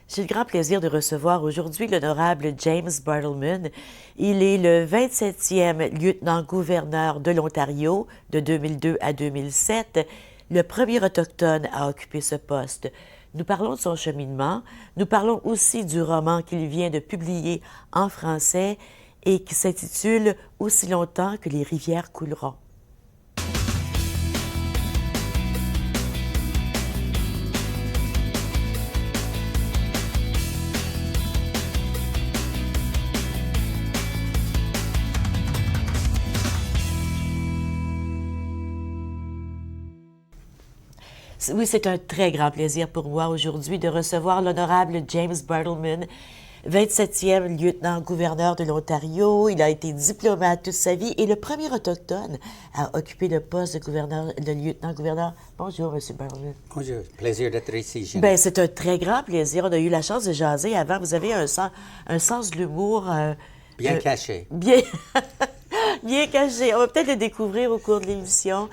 J'ai le grand plaisir de recevoir aujourd'hui l'honorable James Bartleman. Il est le 27e lieutenant-gouverneur de l'Ontario de 2002 à 2007, le premier autochtone à occuper ce poste. Nous parlons de son cheminement, nous parlons aussi du roman qu'il vient de publier en français et qui s'intitule « Aussi longtemps que les rivières couleront ». Oui, c'est un très grand plaisir pour moi aujourd'hui de recevoir l'honorable James Bartleman, 27e lieutenant-gouverneur de l'Ontario. Il a été diplomate toute sa vie et le premier autochtone à occuper le poste de gouverneur, de lieutenant-gouverneur. Bonjour, M. Bartleman. Bonjour, plaisir d'être ici, Jeanne. Bien, c'est un très grand plaisir. On a eu la chance de jaser avant. Vous avez un sens de l'humour... bien caché. Bien, bien caché. On va peut-être le découvrir au cours de l'émission.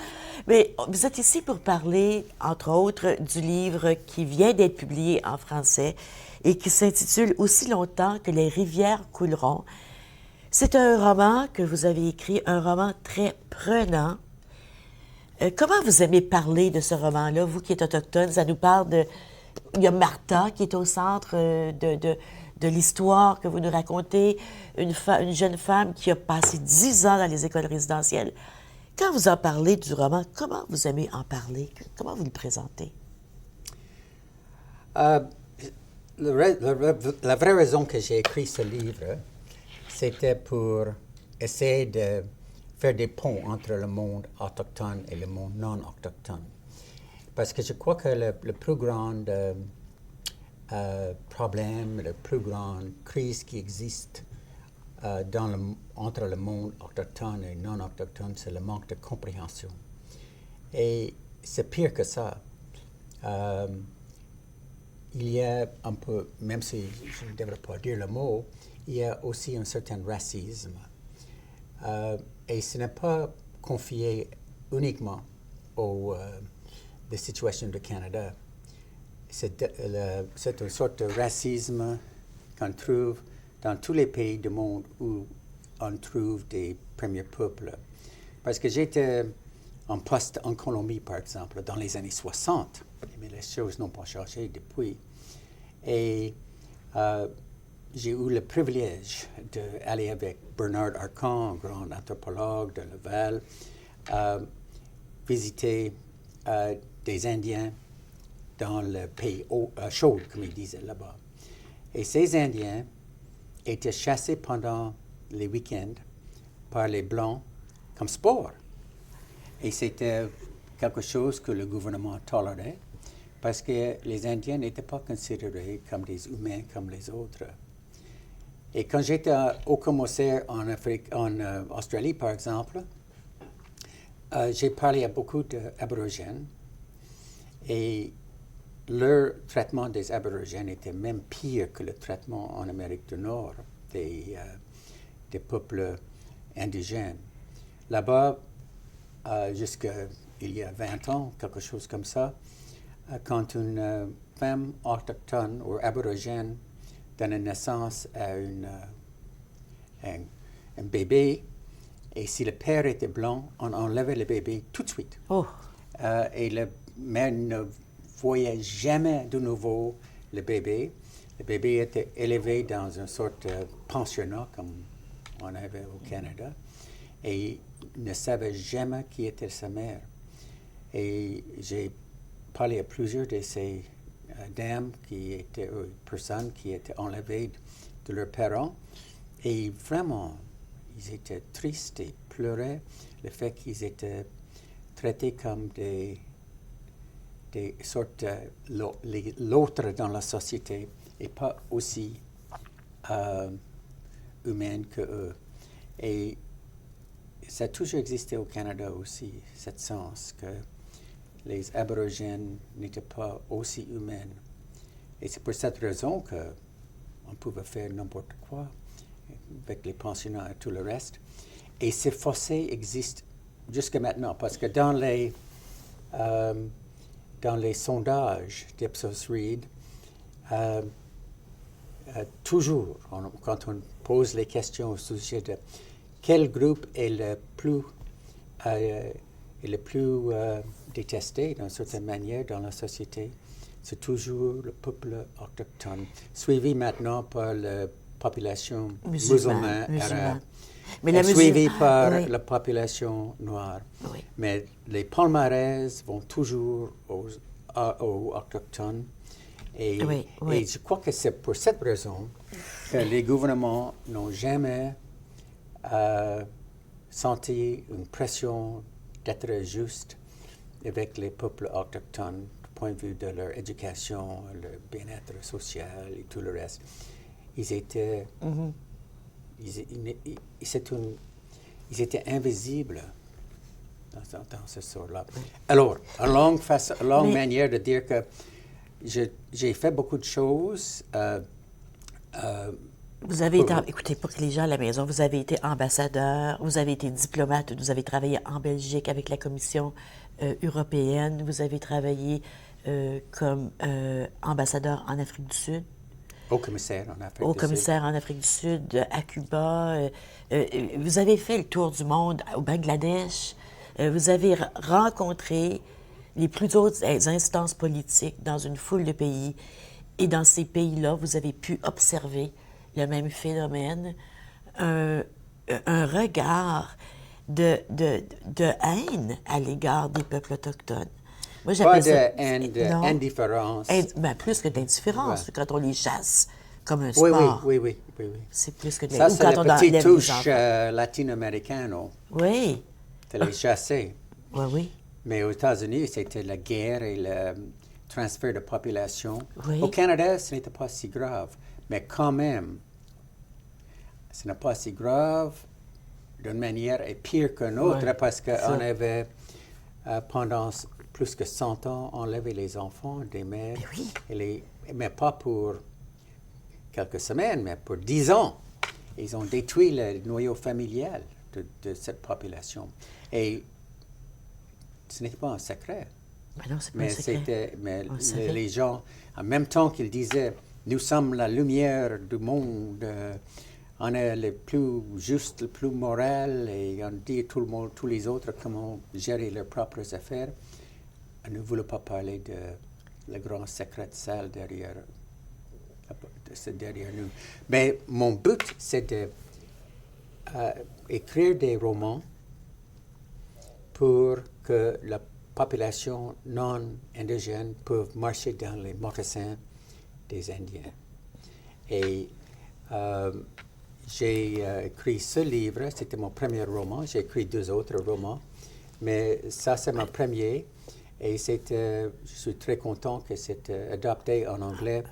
Mais vous êtes ici pour parler, entre autres, du livre qui vient d'être publié en français et qui s'intitule « Aussi longtemps que les rivières couleront ». C'est un roman que vous avez écrit, un roman très prenant. Comment vous aimez parler de ce roman-là, vous qui êtes autochtone? Ça nous parle de... Il y a Martha qui est au centre de l'histoire que vous nous racontez, une jeune femme qui a passé 10 ans dans les écoles résidentielles. Quand vous en parlez du roman, comment vous aimez en parler? Comment vous le présentez? La vraie raison que j'ai écrit ce livre, c'était pour essayer de faire des ponts entre le monde autochtone et le monde non autochtone. Parce que je crois que le plus grand problème, la plus grande crise qui existe entre le monde autochtone et non autochtone, c'est le manque de compréhension. Et c'est pire que ça. Il y a un peu, même si je ne devrais pas dire le mot, il y a aussi un certain racisme. Et ce n'est pas confié uniquement aux des situations du Canada. C'est une sorte de racisme qu'on trouve dans tous les pays du monde où on trouve des premiers peuples. Parce que j'étais en poste en Colombie, par exemple, dans les années 60, mais les choses n'ont pas changé depuis. Et j'ai eu le privilège d'aller avec Bernard Arcan, un grand anthropologue de Laval, visiter des Indiens dans le pays chaud, comme ils disaient là-bas. Et ces Indiens étaient chassés pendant les week-ends par les Blancs comme sport. Et c'était quelque chose que le gouvernement tolérait parce que les Indiens n'étaient pas considérés comme des humains comme les autres. Et quand j'étais au commissaire en Australie, par exemple, j'ai parlé à beaucoup d'aborigènes et leur traitement des aborigènes était même pire que le traitement en Amérique du Nord des peuples indigènes. Là-bas, jusqu'il y a 20 ans, quelque chose comme ça, quand une femme autochtone ou aborigène donne naissance à un bébé, et si le père était blanc, on enlevait le bébé tout de suite. Oh. Et la mère ne voyait jamais de nouveau le bébé. Le bébé était élevé dans une sorte de pensionnat, comme on avait au Canada, et ne savait jamais qui était sa mère. Et j'ai parlé à plusieurs de ces dames personnes qui étaient enlevées de leurs parents, et vraiment, ils étaient tristes et pleuraient le fait qu'ils étaient traités comme des sortes l'autre dans la société et pas aussi humaine que eux. Et ça a toujours existé au Canada aussi, cette sens que les aborigènes n'étaient pas aussi humains. Et c'est pour cette raison qu'on pouvait faire n'importe quoi avec les pensionnats et tout le reste. Et ces fossés existent jusqu'à maintenant, parce que dans les sondages d'Ipsos Reid, toujours, quand on pose les questions au sujet de quel groupe est le plus détesté d'une certaine manière dans la société, c'est toujours le peuple autochtone, suivi maintenant par la population musulmane arabe, mais suivi par la population noire. Oui. Mais les palmarès vont toujours aux autochtones. Et je crois que c'est pour cette raison que les gouvernements n'ont jamais senti une pression d'être juste avec les peuples autochtones du point de vue de leur éducation, leur bien-être social et tout le reste. Ils étaient, ils étaient invisibles dans ce sort-là. Alors, une longue manière de dire que j'ai fait beaucoup de choses. Vous avez été, écoutez, pour que les gens à la maison, vous avez été ambassadeur, vous avez été diplomate, vous avez travaillé en Belgique avec la Commission européenne, vous avez travaillé comme ambassadeur en Afrique du Sud. Au commissaire en Afrique du Sud. Au commissaire en Afrique du Sud, à Cuba. Vous avez fait le tour du monde au Bangladesh. Vous avez rencontré les plus hautes instances politiques dans une foule de pays. Et dans ces pays-là, vous avez pu observer le même phénomène, un regard de haine à l'égard des peuples autochtones. Moi, pas de haine, d'indifférence. Plus que d'indifférence, quand on les chasse comme un sport. Oui. C'est plus que de ça, c'est la petite touche latino-américaine. Oui. De les chasser. Oui. Mais aux États-Unis, c'était la guerre et le transfert de population. Oui. Au Canada, ce n'était pas si grave. Mais quand même, ce n'est pas si grave d'une manière et pire qu'une autre parce qu'on avait, pendant plus que 100 ans, enlevé les enfants des mères. Mais pas pour quelques semaines, mais pour 10 ans. Ils ont détruit le noyau familial de cette population. Et ce n'était pas un secret. Non, c'est pas un secret. Mais les gens, en même temps qu'ils disaient, nous sommes la lumière du monde, on est le plus juste, le plus moral, et on dit à tout le monde, tous les autres, comment gérer leurs propres affaires. On ne voulait pas parler de le grand secret sale derrière nous. Mais mon but, c'est d'écrire des romans pour que la population non indigène puisse marcher dans les mocassins des Indiens. Et j'ai écrit ce livre, c'était mon premier roman. J'ai écrit 2 autres romans, mais ça, c'est mon premier. Et je suis très content que c'est adapté en anglais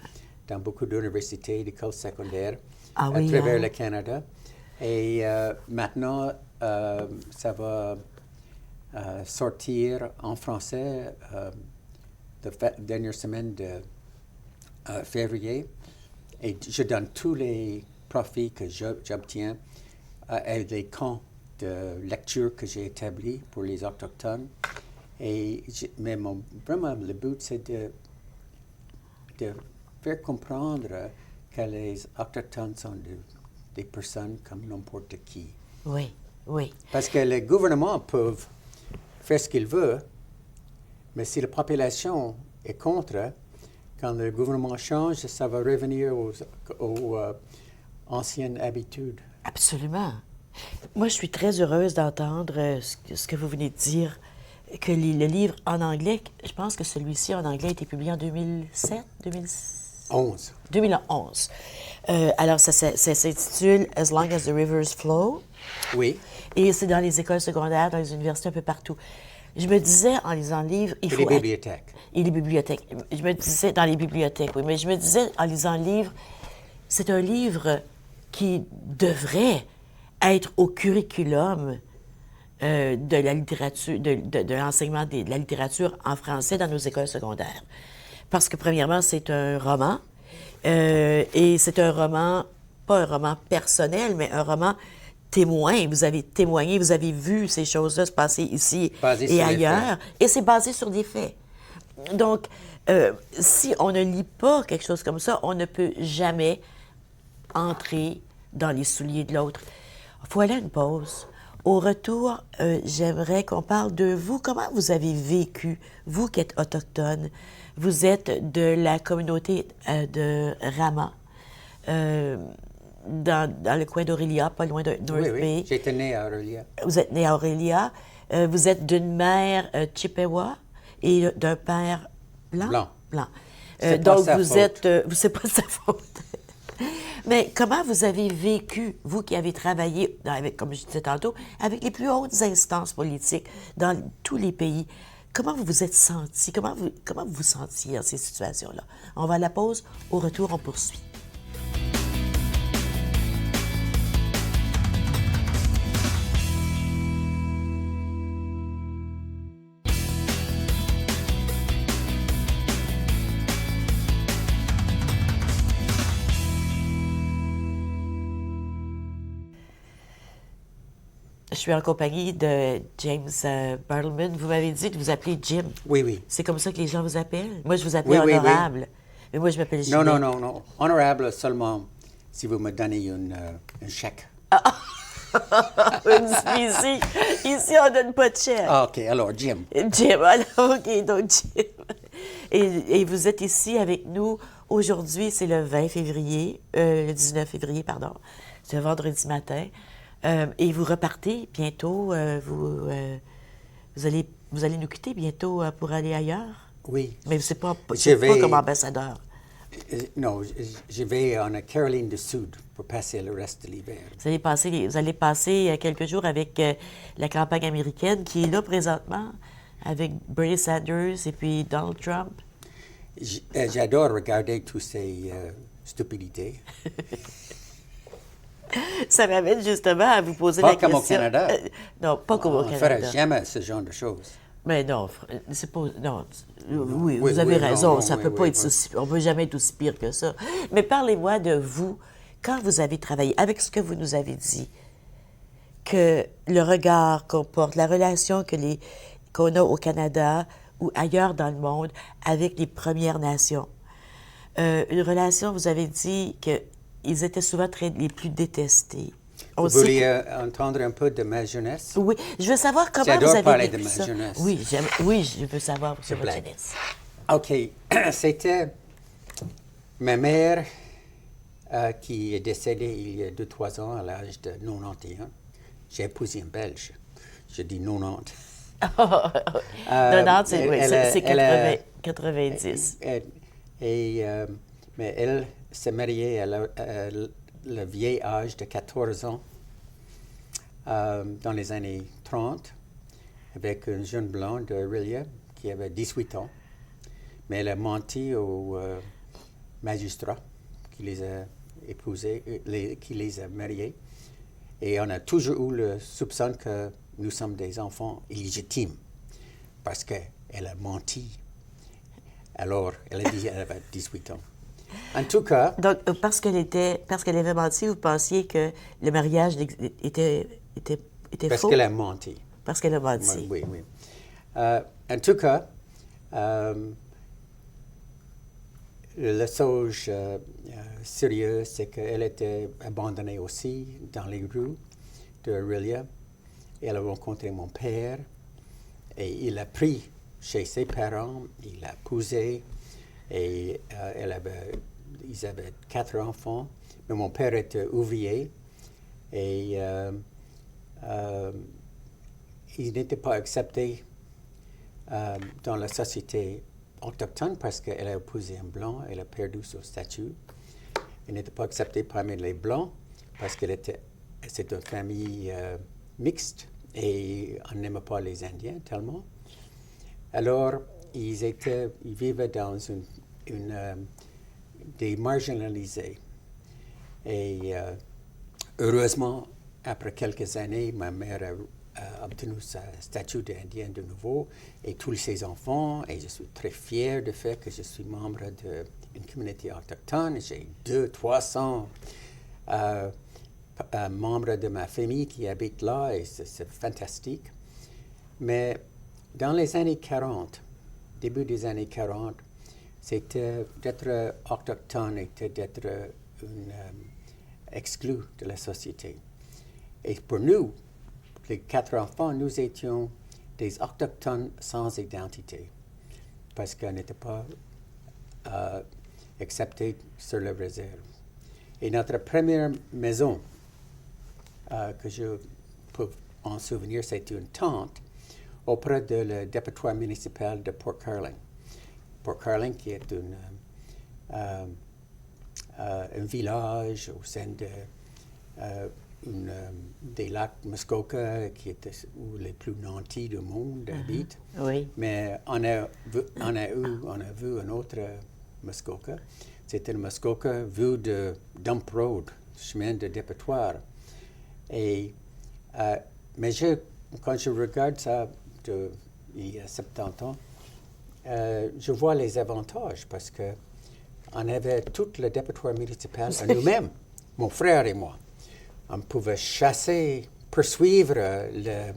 dans beaucoup d'universités, d'écoles secondaires à travers le Canada. Et maintenant, ça va sortir en français la dernière semaine de février. Et je donne tous les profits que j'obtiens à des camps de lecture que j'ai établis pour les Autochtones. Mais vraiment, le but, c'est de faire comprendre que les Autochtones sont des personnes comme n'importe qui. Oui. Parce que les gouvernements peuvent faire ce qu'ils veulent, mais si la population est contre, quand le gouvernement change, ça va revenir aux anciennes habitudes. Absolument. Moi, je suis très heureuse d'entendre ce que vous venez de dire, que le livre en anglais, je pense que celui-ci en anglais a été publié en 2007, 2011. 2011. Alors, ça s'intitule « As Long as the Rivers Flow ». Oui. Et c'est dans les écoles secondaires, dans les universités, un peu partout. Je me disais, en lisant le livre, il faut... Et les bibliothèques. Et les bibliothèques. Je me disais, dans les bibliothèques, oui. Mais je me disais, en lisant le livre, c'est un livre qui devrait être au curriculum de la littérature, de l'enseignement de la littérature en français dans nos écoles secondaires. Parce que, premièrement, c'est un roman. Et c'est un roman, pas un roman personnel, mais un roman témoin. Vous avez témoigné, vous avez vu ces choses-là se passer ici et ailleurs. Et c'est basé sur des faits. Donc, si on ne lit pas quelque chose comme ça, on ne peut jamais entrer dans les souliers de l'autre. Il faut aller à une pause. Au retour, j'aimerais qu'on parle de vous. Comment vous avez vécu, vous qui êtes autochtone? Vous êtes de la communauté de Rama, dans le coin d'Aurelia, pas loin de North Bay. Oui, j'étais né à Aurelia. Vous êtes né à Aurelia. Vous êtes d'une mère Chippewa et d'un père blanc. C'est pas Donc, sa vous faute. êtes... c'est pas sa faute. Mais comment vous avez vécu, vous qui avez travaillé, avec, comme je disais tantôt, avec les plus hautes instances politiques dans tous les pays, comment vous vous êtes senti? Comment vous vous sentiez dans ces situations-là? On va à la pause. Au retour, on poursuit. Je suis en compagnie de James Bartleman. Vous m'avez dit de vous appeler Jim. Oui, oui. C'est comme ça que les gens vous appellent? Moi, je vous appelle Oui, oui, honorable. Mais moi, je m'appelle Ginette. Non. Honorable seulement si vous me donnez un chèque. Ici, on ne donne pas de chèque. Ah, OK. Alors, Jim. Jim, alors, OK, donc Jim. Et vous êtes ici avec nous aujourd'hui, c'est le 20 février, le 19 février, pardon. C'est un vendredi matin. Et vous repartez bientôt, vous allez nous quitter bientôt pour aller ailleurs? Oui. Mais c'est pas vais- comme ambassadeur. Non, je vais en Caroline du Sud pour passer le reste de l'hiver. Vous allez passer quelques jours avec la campagne américaine qui est là présentement, avec Bernie Sanders et puis Donald Trump. J'adore regarder toutes ces stupidités. Ça m'amène justement à vous poser Pas la question. comme au Canada. Non, pas comme au On ne Canada. ferait jamais ce genre de choses. Mais non, c'est pas. Non, oui, Oui, vous avez oui, raison. non, Ça oui, peut pas oui, être oui. aussi. On peut jamais être aussi pire que ça. Mais parlez-moi de vous quand vous avez travaillé, avec ce que vous nous avez dit, que le regard qu'on porte, la relation qu'on a au Canada ou ailleurs dans le monde avec les Premières Nations. Une relation, vous avez dit qu'ils étaient souvent les plus détestés. On Vous sait voulez entendre un peu de ma jeunesse? Oui, je veux savoir comment J'adore vous avez parler vécu de ma ça. jeunesse. Oui, je veux savoir sur votre blague. jeunesse. OK. C'était ma mère qui est décédée il y a 2-3 ans à l'âge de 91. J'ai épousé un Belge. Je dis 90. 90, c'est 90. Mais elle s'est mariée à le vieil âge de 14 ans dans les années 30 avec un jeune blond de Aurelia qui avait 18 ans. Mais elle a menti au magistrat qui les a épousés, qui les a mariés. Et on a toujours eu le soupçon que nous sommes des enfants illégitimes parce qu'elle a menti. Alors, elle a dit qu'elle avait 18 ans. En tout cas... Donc, parce qu'elle avait menti, vous pensiez que le mariage était parce faux? qu'elle a menti. Parce qu'elle a menti. Oui. En tout cas, la chose sérieuse, c'est qu'elle était abandonnée aussi dans les rues de Aurelia. Elle a rencontré mon père et il l'a pris chez ses parents, il l'a épousée et ils avaient 4 enfants. Mais mon père était ouvrier et il n'était pas accepté dans la société autochtone parce qu'elle a épousé un blanc, elle a perdu son statut. Elle n'était pas acceptée parmi les blancs parce c'est une famille mixte et on n'aimait pas les Indiens tellement. Alors, ils vivaient dans des marginalisés. Et heureusement, après quelques années, ma mère a obtenu sa statut d'Indien de nouveau et tous ses enfants. Et je suis très fier du fait que je suis membre d'une communauté autochtone. J'ai 200-300 membres de ma famille qui habitent là et c'est fantastique. Mais dans les années 40, début des années 40, c'était d'être autochtone, était d'être exclus de la société. Et pour nous, les 4 enfants, nous étions des autochtones sans identité, parce qu'on n'était pas acceptés sur la réserve. Et notre première maison, que je peux en souvenir, c'était une tente auprès de le dépotoir municipal de Port Carling. Port Carling, qui est un village au sein des lacs Muskoka, qui est où les plus nantis du monde habitent. Oui. Mais on a vu un autre Muskoka. C'était le Muskoka vu de Dump Road, chemin de dépotoir. Et, mais quand je regarde ça il y a 70 ans, je vois les avantages parce qu'on avait tout le dépotoir municipal à nous-mêmes, mon frère et moi. On pouvait chasser, poursuivre le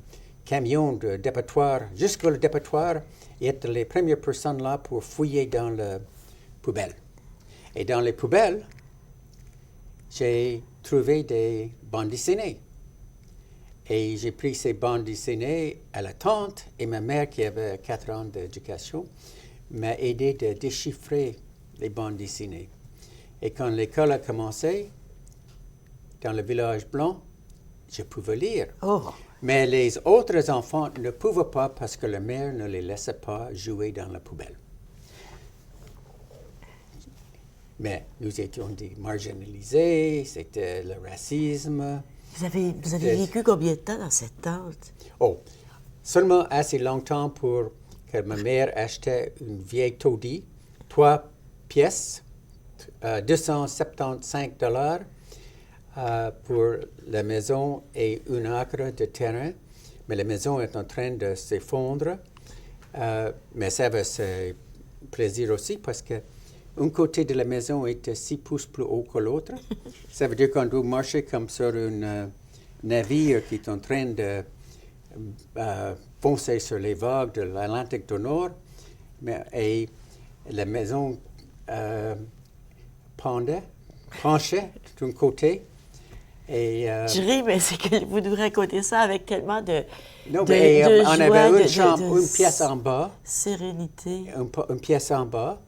camion de dépotoir jusqu'au dépotoir et être les premières personnes là pour fouiller dans les poubelles. Et dans les poubelles, j'ai trouvé des bandes dessinées. Et j'ai pris ces bandes dessinées à la tante et ma mère, qui avait 4 ans d'éducation, m'a aidé à déchiffrer les bandes dessinées. Et quand l'école a commencé, dans le village blanc, je pouvais lire. Oh. Mais les autres enfants ne pouvaient pas parce que la mère ne les laissait pas jouer dans la poubelle. Mais nous étions des marginalisés, c'était le racisme. Vous avez vécu combien de temps dans cette tente? Oh, seulement assez longtemps pour que ma mère achetait une vieille taudis, 3 pièces, $275 pour la maison et 1 acre de terrain. Mais la maison est en train de s'effondrer. Mais ça avait ses plaisirs aussi parce que un côté de la maison était 6 pouces plus haut que l'autre. Ça veut dire qu'on doit marcher comme sur un navire qui est en train de foncer sur les vagues de l'Atlantique du Nord. Et la maison penchait d'un côté. Et, je ris, mais c'est que vous nous racontez ça avec tellement de non, de, mais de on joie, avait une de- chambre, de une pièce en bas. sérénité. Une pièce en bas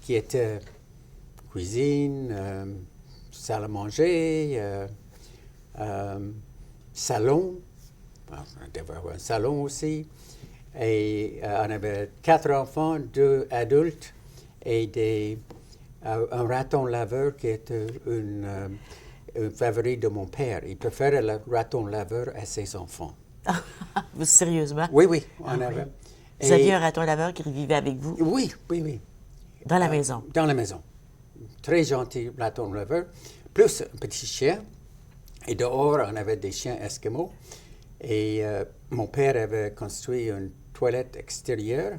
qui était cuisine, salle à manger, salon. On devait avoir un salon aussi. Et on avait 4 enfants, 2 adultes et un raton laveur qui était un favori de mon père. Il préférait le raton laveur à ses enfants. Vous, sérieusement? Oui, oui, on Ah, avait. oui. Et- Vous aviez un raton laveur qui vivait avec vous Oui, oui, oui. dans la maison. Dans la maison. Très gentil raton laveur, plus un petit chien. Et dehors, on avait des chiens esquimaux. Et mon père avait construit une toilette extérieure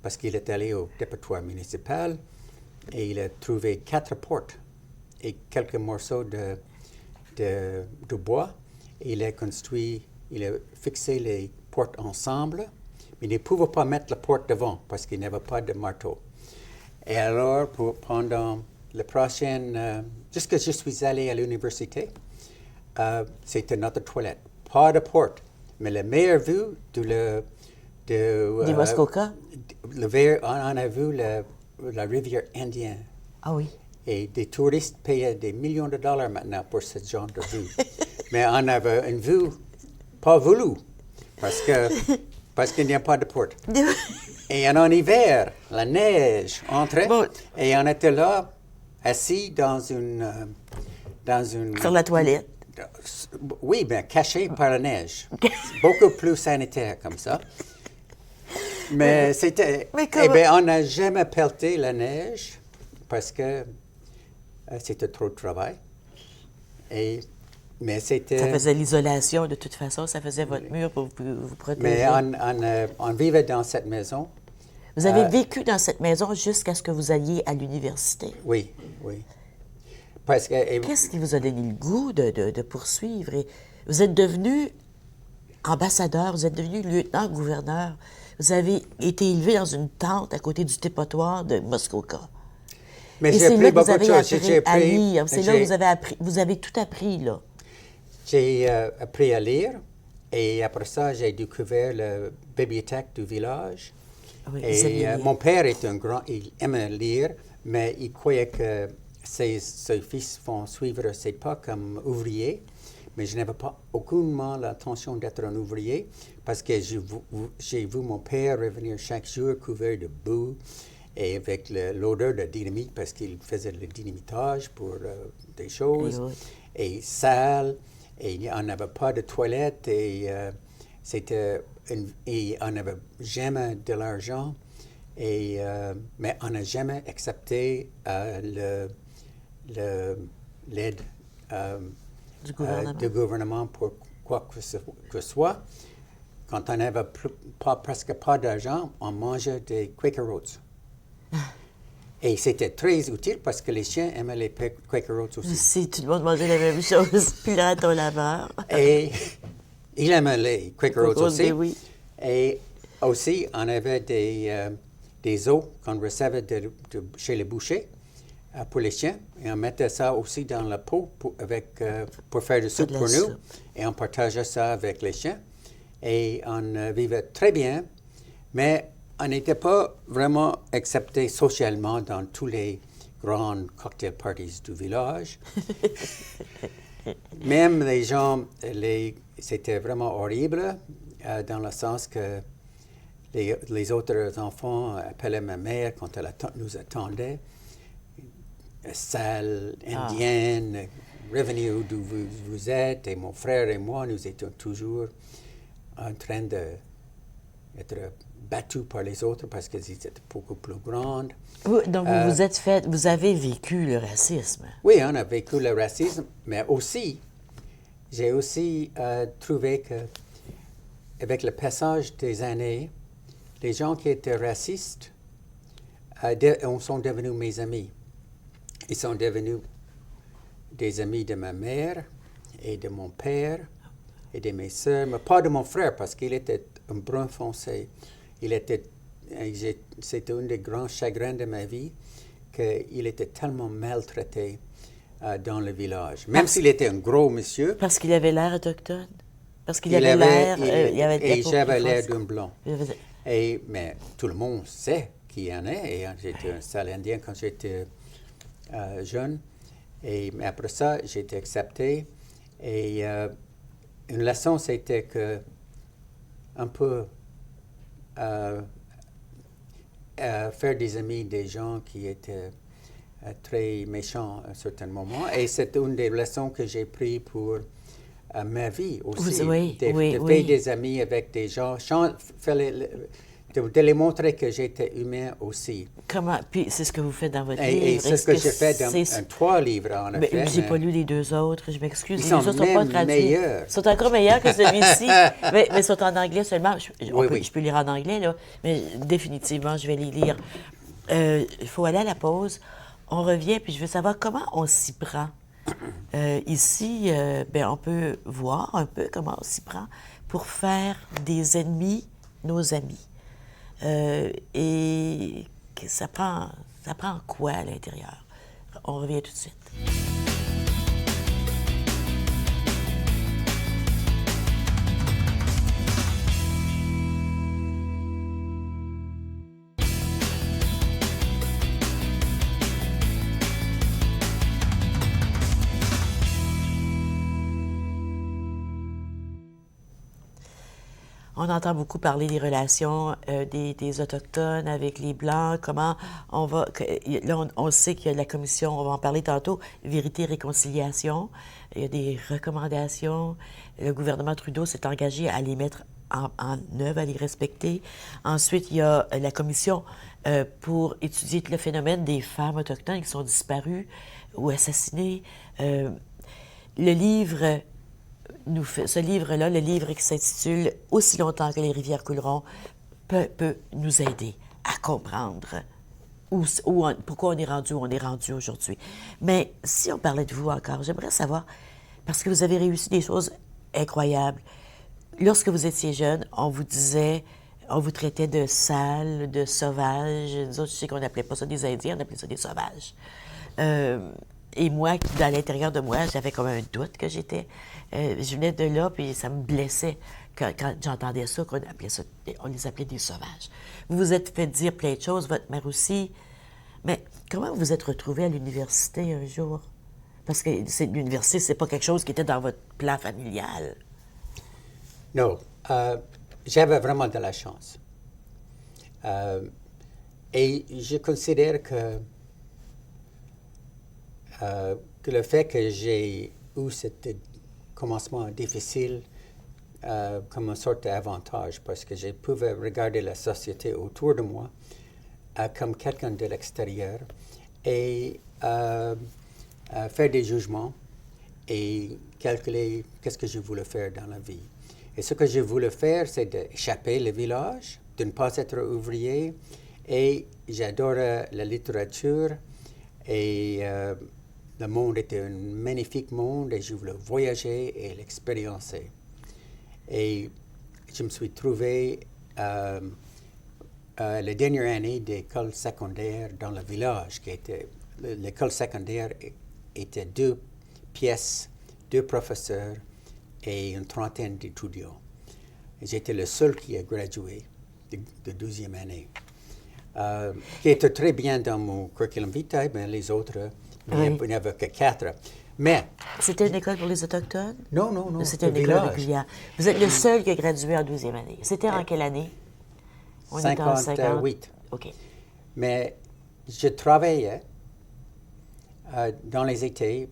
parce qu'il est allé au dépotoir municipal et il a trouvé 4 portes et quelques morceaux de bois. Et il a fixé les portes ensemble, mais il ne pouvait pas mettre la porte devant parce qu'il n'avait pas de marteau. Et alors, pendant la prochaine, jusqu'à je suis allé à l'université, c'était notre toilette. Pas de porte, mais la meilleure vue Des Muskoka? On a vu la rivière Indienne. Ah oui. Et des touristes payaient des millions de dollars maintenant pour ce genre de vue. Mais on avait une vue pas voulue parce qu'il n'y a pas de porte. Et en hiver, la neige entrait Bon. et on était là, assis dans une... Sur la toilette. Oui, bien caché par la neige. Beaucoup plus sanitaire comme ça. Mais c'était... Mais Eh comment- bien, on n'a jamais pelleté la neige parce que c'était trop de travail. Mais c'était... Ça faisait l'isolation de toute façon, ça faisait votre mur pour vous protéger. Mais on vivait dans cette maison. Vous avez vécu dans cette maison jusqu'à ce que vous alliez à l'université. Oui, oui. Parce que... Qu'est-ce qui vous a donné le goût de poursuivre? Et vous êtes devenu ambassadeur, vous êtes devenu lieutenant-gouverneur. Vous avez été élevé dans une tente à côté du dépotoir de Muskoka. Mais Et j'ai c'est appris là que vous beaucoup de avez choses. appris J'ai à appris- lire. C'est là j'ai- que vous avez appris. Vous avez tout appris, là. J'ai appris à lire et après ça, j'ai découvert la bibliothèque du village. Oui, vous Et aimiez lire. mon père est un grand, il aimait lire, mais il croyait que ses fils vont suivre ses pas comme ouvriers. Mais je n'avais pas aucunement l'intention d'être un ouvrier parce que j'ai vu mon père revenir chaque jour couvert de boue et avec l'odeur de dynamite parce qu'il faisait le dynamitage pour des choses Oui. et sale et il n'y en avait pas de toilette et et on n'avait jamais de l'argent et mais on n'a jamais accepté l'aide Du du gouvernement pour quoi que ce soit. Quand on n'avait presque pas d'argent, on mangeait des Quaker Oats. Et c'était très utile parce que les chiens aimaient les Quaker Oats aussi. Si tout le monde mangeait la même chose, puis là, ton laveur. Et il aimait les Quaker Oats aussi. Oui. Et aussi, on avait des os qu'on recevait chez les bouchers pour les chiens. Et on mettait ça aussi dans la pot pour faire de soupe de la pour nous. soupe. Et on partageait ça avec les chiens. Et on vivait très bien. Mais on n'était pas vraiment accepté socialement dans tous les grandes cocktail parties du village. Même les gens, c'était vraiment horrible, dans le sens que les autres enfants appelaient ma mère quand elle nous attendait. Sale, indienne, revenez d'où vous êtes. Et mon frère et moi, nous étions toujours en train d'être battus par les autres parce qu'ils étaient beaucoup plus grands. Donc, vous avez vécu le racisme. Oui, on a vécu le racisme, mais aussi, j'ai aussi trouvé que, avec le passage des années, les gens qui étaient racistes sont devenus mes amis. Ils sont devenus des amis de ma mère et de mon père et de mes sœurs, mais pas de mon frère parce qu'il était un brun foncé. C'était un des grands chagrins de ma vie qu'il était tellement maltraité dans le village. Même s'il était un gros monsieur. Parce qu'il avait l'air autochtone? Parce qu'il avait l'air... Et j'avais l'air d'un blanc. Mais tout le monde sait qui il en est. Et j'étais un sale indien quand j'étais jeune. Mais après ça, j'ai été accepté. Et une leçon, c'était que un peu faire des amis des gens qui étaient très méchants à un certain moment. Et c'est une des leçons que j'ai prises pour ma vie aussi. Faire des amis avec des gens, de les montrer que j'étais humain aussi. Comment? Puis c'est ce que vous faites dans votre livre. Et c'est ce que j'ai fait dans 3 livres, en effet. J'ai pas lu les 2 autres, je m'excuse. Ils sont même meilleurs. Ils sont encore meilleurs que celui-ci, mais ils sont en anglais seulement. Je peux lire en anglais, là, mais définitivement, je vais les lire. Il faut aller à la pause. On revient, puis je veux savoir comment on s'y prend. Ici, on peut voir un peu comment on s'y prend pour faire des ennemis nos amis. Et que ça prend quoi à l'intérieur? On revient tout de suite. On entend beaucoup parler des relations des Autochtones avec les Blancs, comment on va... Là, on sait qu'il y a la commission, on va en parler tantôt, Vérité et Réconciliation. Il y a des recommandations. Le gouvernement Trudeau s'est engagé à les mettre en œuvre, à les respecter. Ensuite, il y a la commission pour étudier le phénomène des femmes autochtones qui sont disparues ou assassinées. Le livre... ce livre-là, le livre qui s'intitule « Aussi longtemps que les rivières couleront », peut nous aider à comprendre pourquoi on est rendu où on est rendu aujourd'hui. Mais si on parlait de vous encore, j'aimerais savoir, parce que vous avez réussi des choses incroyables. Lorsque vous étiez jeune, on vous disait On vous traitait de sales, de sauvages. Nous autres, je sais qu'on n'appelait pas ça des Indiens, on appelait ça des sauvages. Et moi, dans l'intérieur de moi, j'avais comme un doute que j'étais. Je venais de là, puis ça me blessait quand j'entendais ça, on les appelait des sauvages. Vous vous êtes fait dire plein de choses, votre mère aussi. Mais comment vous vous êtes retrouvée à l'université un jour? Parce que l'université, c'est pas quelque chose qui était dans votre plan familial. Non, j'avais vraiment de la chance. Et je considère que le fait que j'ai eu ce commencement difficile comme une sorte d'avantage, parce que je pouvais regarder la société autour de moi comme quelqu'un de l'extérieur et faire des jugements et calculer qu'est-ce que je voulais faire dans la vie. Et ce que je voulais faire, c'est d'échapper le village, de ne pas être ouvrier. Et j'adorais la littérature. Et le monde était un magnifique monde et je voulais voyager et l'expériencer. Et je me suis trouvé la dernière année d'école secondaire dans le village. L'école secondaire était 2 pièces, 2 professeurs et une trentaine d'étudiants. J'étais le seul qui a gradué de 12e année, qui était très bien dans mon curriculum vitae, mais les autres, il n'y avait que 4. Mais... C'était une école pour les Autochtones? Non. C'était une école régulière. Vous êtes le seul qui a gradué en 12e année. C'était en quelle année? On était en 58. OK. Mais je travaillais dans les étés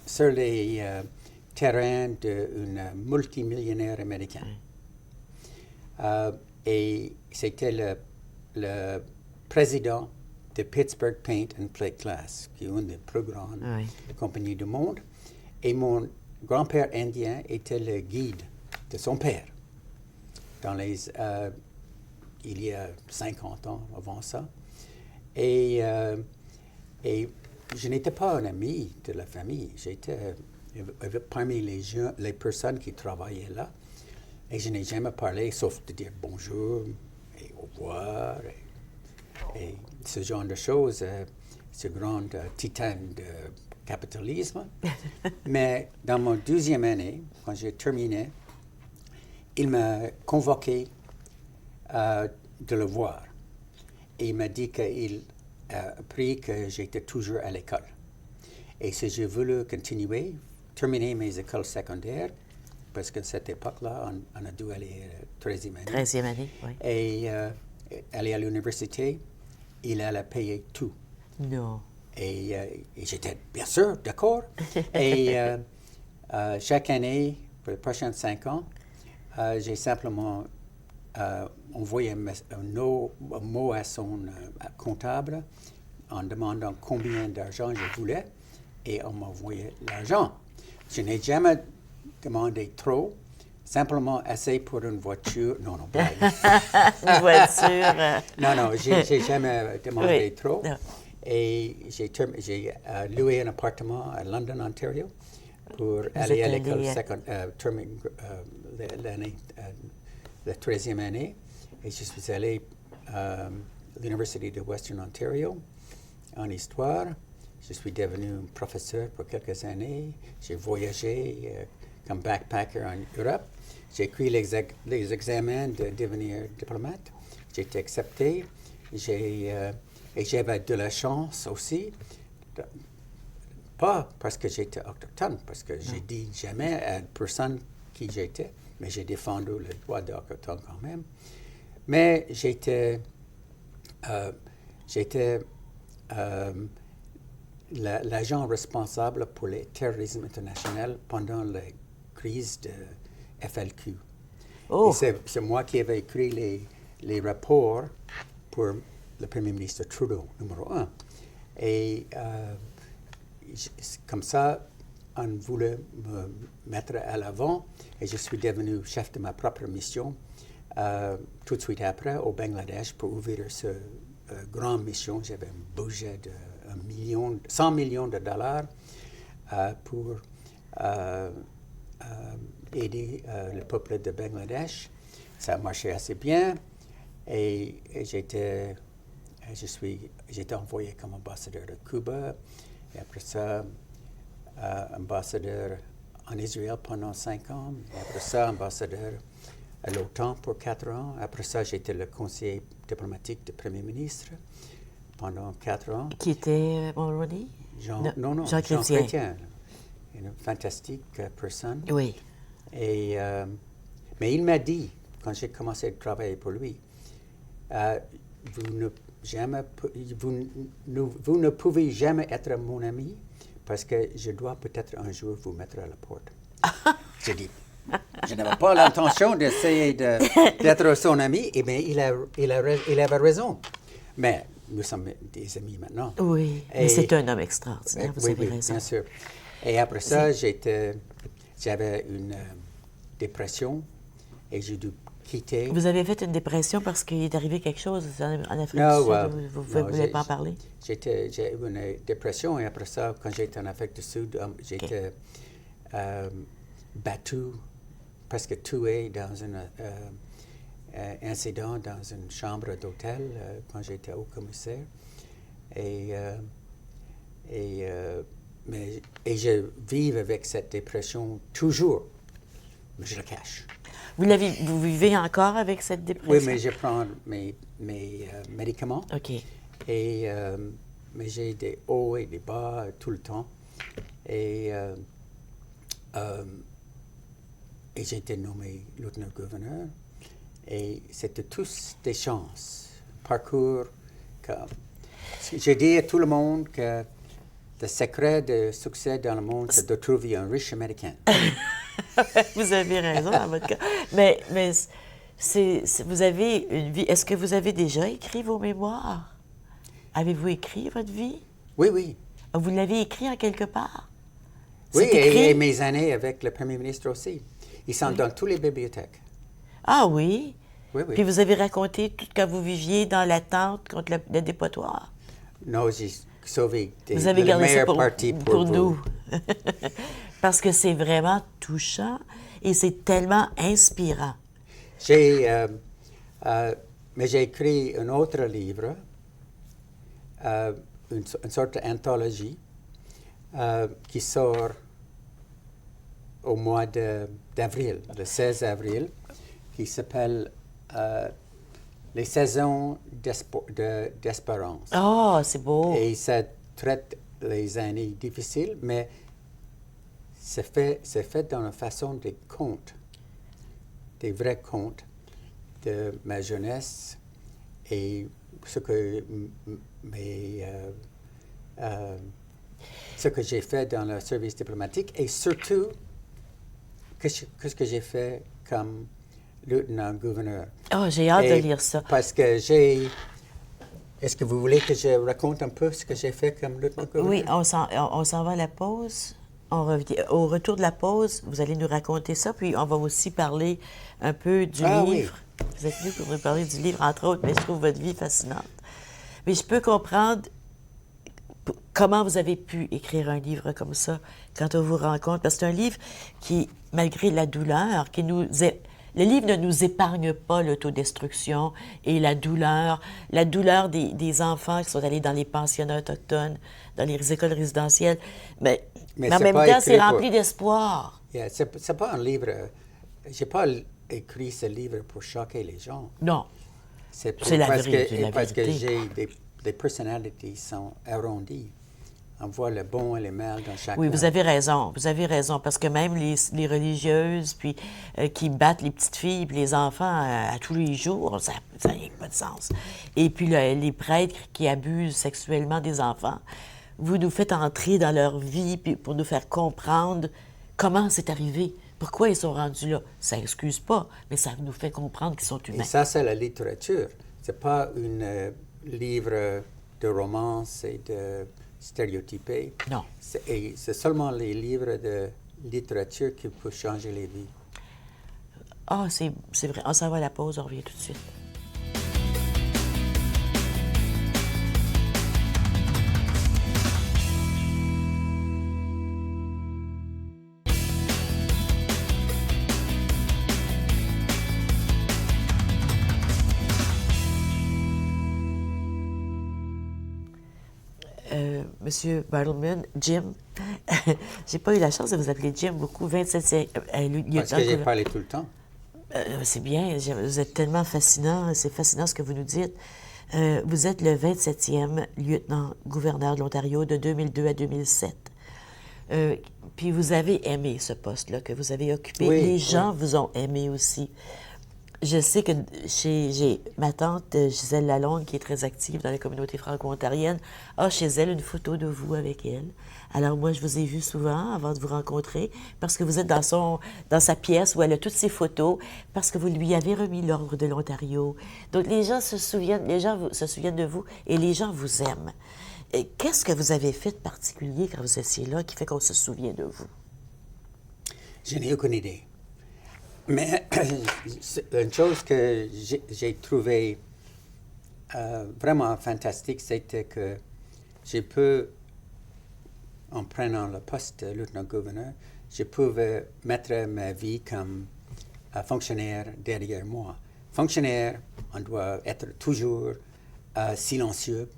sur les terrains d'un multimillionnaire américain. Et c'était le président de Pittsburgh Paint and Plate Glass, qui est une des plus grandes compagnies du monde. Et mon grand-père indien était le guide de son père. Il y a 50 ans avant ça. Et je n'étais pas un ami de la famille. J'étais parmi les personnes qui travaillaient là. Et je n'ai jamais parlé, sauf de dire bonjour et au revoir et ce genre de choses, ce grand titane de capitalisme. Mais dans mon 12e année, quand j'ai terminé, il m'a convoqué de le voir. Et il m'a dit qu'il a appris que j'étais toujours à l'école. Et si j'ai voulu continuer, terminer mes écoles secondaires, parce qu'à cette époque-là, on a dû aller à 13e année. 13e année, oui. Et aller à l'université, il allait payer tout. Non. Et j'étais bien sûr d'accord. Et chaque année, pour les prochains 5 ans, j'ai simplement envoyé un mot à son comptable en demandant combien d'argent je voulais et on m'a envoyé l'argent. Je n'ai jamais demandé trop, simplement assez pour une voiture. Non, blague. Une voiture. Non, j'ai jamais demandé trop. Non. Et j'ai loué un appartement à London, Ontario, pour aller à l'école l'année, la 13e année. Et je suis allé à l'Université de Western Ontario en histoire. Je suis devenu professeur pour quelques années. J'ai voyagé comme backpacker en Europe. J'ai écrit les examens de devenir diplomate. J'ai été accepté. Et j'avais de la chance aussi, pas parce que j'étais autochtone, parce que j'ai dit jamais à une personne qui j'étais, mais j'ai défendu le droit des autochtones quand même. Mais j'étais l'agent responsable pour le terrorisme international pendant la crise de FLQ. Oh. C'est moi qui avais écrit les rapports pour le Premier ministre Trudeau, numéro 1. Et comme ça, on voulait me mettre à l'avant et je suis devenu chef de ma propre mission tout de suite après au Bangladesh pour ouvrir cette grande mission. J'avais un budget de 100 millions de dollars pour aider le peuple de Bangladesh. Ça a marché assez bien et j'étais envoyé comme ambassadeur de Cuba et après ça, ambassadeur en Israël pendant 5 ans. Et après ça, ambassadeur à l'OTAN pour 4 ans. Après ça, j'étais le conseiller diplomatique du Premier ministre pendant 4 ans. Qui était Mulroney? Jean Jean Chrétien. Une fantastique personne. Oui. Et, mais il m'a dit, quand j'ai commencé à travailler pour lui, vous ne pouvez jamais être mon ami parce que je dois peut-être un jour vous mettre à la porte. J'ai dit, je n'avais pas l'intention d'essayer d'être son ami, et bien il avait raison. Mais nous sommes des amis maintenant. Oui, mais c'est un homme extraordinaire, vous avez raison. Bien sûr. Et après ça, j'avais une dépression et j'ai dû quitter. Vous avez fait une dépression parce qu'il est arrivé quelque chose en Afrique du Sud? Vous ne voulez pas en parler? J'ai eu une dépression et après ça, quand j'étais en Afrique du Sud, j'étais battu, presque tué dans un incident dans une chambre d'hôtel quand j'étais au commissaire. Et je vis avec cette dépression toujours, mais je la cache. Vous vivez encore avec cette dépression? Oui, mais je prends mes médicaments. OK. Mais j'ai des hauts et des bas tout le temps. Et j'ai été nommé lieutenant-gouverneur. Et c'était tous des chances. Parcours. Je dis à tout le monde que le secret de succès dans le monde, c'est de trouver un riche Américain. Vous avez raison dans votre cas. Mais vous avez une vie. Est-ce que vous avez déjà écrit vos mémoires? Avez-vous écrit votre vie? Oui, oui. Vous l'avez écrit en quelque part? Oui, et mes années avec le Premier ministre aussi. Ils sont dans toutes les bibliothèques. Ah oui? Oui, oui. Puis vous avez raconté tout quand vous viviez dans la tente contre le dépotoir? Non, j'ai sauvé vous avez gardé ça pour vous. nous. Parce que c'est vraiment touchant et c'est tellement inspirant. Mais j'ai écrit un autre livre, une sorte d'anthologie qui sort au mois d'avril, le 16 avril, qui s'appelle Les saisons d'espérance. Oh, c'est beau! Et ça traite les années difficiles, mais c'est fait dans la façon des contes, des vrais contes de ma jeunesse et ce que j'ai fait dans le service diplomatique et surtout qu'est-ce que j'ai fait comme lieutenant-gouverneur. Oh, j'ai hâte de lire ça. Parce que Est-ce que vous voulez que je raconte un peu ce que j'ai fait comme lieutenant-gouverneur? Oui, on s'en va à la pause. On revient. Au retour de la pause, vous allez nous raconter ça, puis on va aussi parler un peu du livre. Oui. Vous êtes venu pour nous parler du livre, entre autres, mais je trouve votre vie fascinante. Mais je peux comprendre comment vous avez pu écrire un livre comme ça quand on vous rencontre, parce que c'est un livre qui, malgré la douleur, le livre ne nous épargne pas l'autodestruction et la douleur des enfants qui sont allés dans les pensionnats autochtones, dans les écoles résidentielles. Mais en même temps, c'est rempli d'espoir. Yeah, c'est pas un livre... J'ai pas écrit ce livre pour choquer les gens. Non. C'est la parce vérité. Parce que j'ai des personnalités qui sont arrondies. On voit le bon et le mal dans chacun. Oui, vous avez raison, parce que même les religieuses puis qui battent les petites filles puis les enfants à tous les jours, ça n'a pas de sens. Et puis les prêtres qui abusent sexuellement des enfants, vous nous faites entrer dans leur vie puis pour nous faire comprendre comment c'est arrivé, pourquoi ils sont rendus là. Ça n'excuse pas, mais ça nous fait comprendre qu'ils sont humains. Et ça, c'est la littérature. C'est pas un livre de romance et de stéréotypé. Non. C'est seulement les livres de littérature qui peuvent changer les vies. Ah, c'est vrai. On s'en va à la pause, on revient tout de suite. Monsieur Bartleman, Jim, j'ai pas eu la chance de vous appeler Jim beaucoup, 27e Parce que j'ai parlé tout le temps. C'est bien, vous êtes tellement fascinant, c'est fascinant ce que vous nous dites. Vous êtes le 27e lieutenant-gouverneur de l'Ontario de 2002 à 2007. Puis vous avez aimé ce poste-là que vous avez occupé. Oui, Les gens oui. vous ont aimé aussi. Je sais que j'ai ma tante Gisèle Lalonde, qui est très active dans la communauté franco-ontarienne, a chez elle une photo de vous avec elle. Alors moi, je vous ai vu souvent avant de vous rencontrer, parce que vous êtes dans sa pièce où elle a toutes ses photos, parce que vous lui avez remis l'Ordre de l'Ontario. Donc les gens se souviennent de vous et les gens vous aiment. Et qu'est-ce que vous avez fait de particulier quand vous étiez là qui fait qu'on se souvient de vous? Je n'ai aucune idée. Mais une chose que j'ai trouvée vraiment fantastique, c'était que j'ai pu, en prenant le poste de lieutenant-gouverneur, je pouvais mettre ma vie comme fonctionnaire derrière moi. Fonctionnaire, on doit être toujours silencieux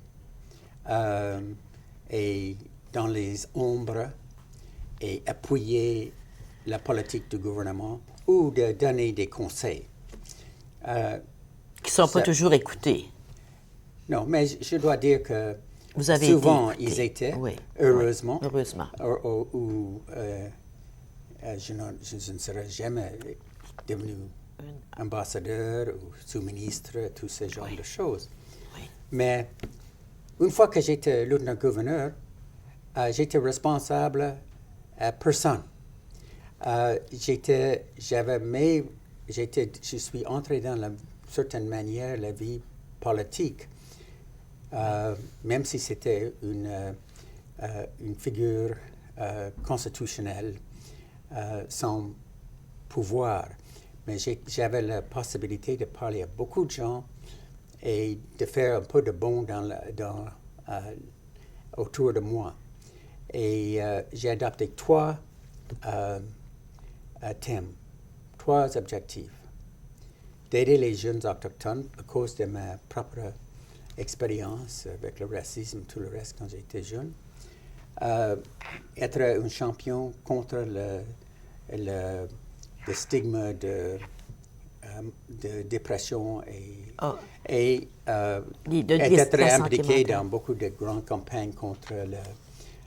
et dans les ombres et appuyer la politique du gouvernement ou de donner des conseils. Qui ne sont pas toujours écoutés. Non, mais je dois dire que Vous avez souvent été ils étaient, oui, heureusement. oui, heureusement. Je ne serais jamais devenu ambassadeur ou sous-ministre, tous ces genres de choses. Oui. Mais une fois que j'étais lieutenant-gouverneur, j'étais responsable à personne. Je suis entré dans la certaine manière la vie politique, même si c'était une figure constitutionnelle sans pouvoir. Mais j'avais la possibilité de parler à beaucoup de gens et de faire un peu de bon autour de moi. Et j'ai adopté trois thèmes, trois objectifs. D'aider les jeunes autochtones à cause de ma propre expérience avec le racisme, tout le reste quand j'étais jeune. Être un champion contre le stigma de dépression et être impliqué dans beaucoup de grandes campagnes contre